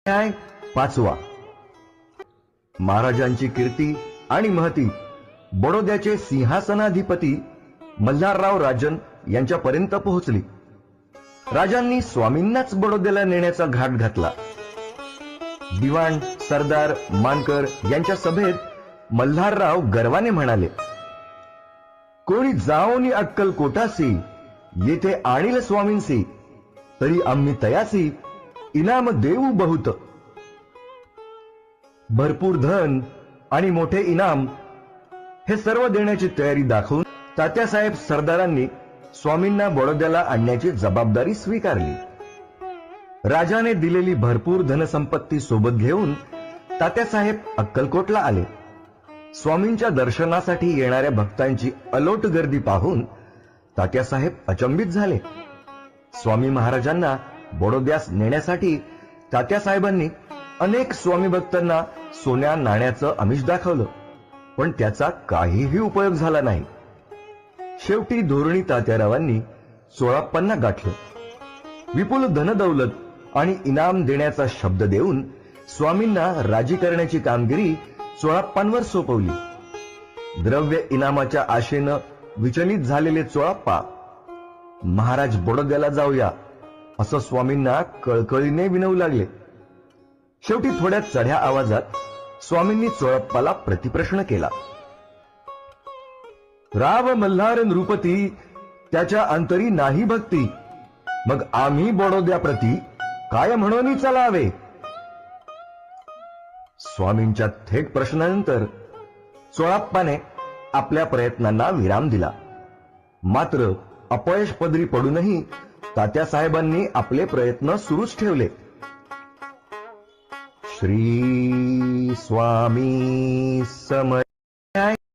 अध्याय 5. महाराजांची कीर्ती आणि महती बडोद्याचे सिंहासनाधिपती मल्हारराव राजन यांच्यापर्यंत पोहोचली. राजांनी स्वामींनाच बडोद्याला नेण्याचा घाट घातला. दिवाण, सरदार, मानकर यांच्या सभेत मल्हारराव गर्वाने म्हणाले, कोणी जाओनी अक्कलकोटासी येथे आणील स्वामींसी, तरी आम्ही तयासी इनाम देऊ बहुत. भरपूर धन आणि मोठे इनाम हे सर्व देण्याची तयारी दाखवून तात्यासाहेब सरदारांनी स्वामींना बडोद्याला आणण्याची जबाबदारी स्वीकारली. राजाने दिलेली भरपूर धनसंपत्ती सोबत घेऊन तात्यासाहेब अक्कलकोटला आले. स्वामींच्या दर्शनासाठी येणाऱ्या भक्तांची अलोट गर्दी पाहून तात्यासाहेब अचंबित झाले. स्वामी महाराजांना बडोद्यास नेण्यासाठी तात्यासाहेबांनी अनेक स्वामी भक्तांना सोन्या नाण्याचं आमिष दाखवलं, पण त्याचा काहीही उपयोग झाला नाही. शेवटी धोरणी तात्यारावांनी चोळाप्पांना गाठलं. विपुल धनदौलत आणि इनाम देण्याचा शब्द देऊन स्वामींना राजी करण्याची कामगिरी चोळाप्पांवर सोपवली. द्रव्य इनामाच्या आशेनं विचलित झालेले चोळाप्पा, महाराज बडोद्याला जाऊया असं स्वामींना कळकळीने विनवू लागले. शेवटी थोड्या चढ्या आवाजात स्वामींनी चोळप्पाला प्रतिप्रश्न केला. राव मल्हार नृपती त्याच्या अंतरी नाही भक्ती, मग आम्ही बडोद्याप्रती काय म्हणून चालावे? स्वामींच्या थेट प्रश्नानंतर चोळप्पाने आपल्या प्रयत्नांना विराम दिला. मात्र अपयश पदरी पडूनही तात्यासाहेबांनी आपले प्रयत्न सुरूच ठेवले. श्री स्वामी समर्थ.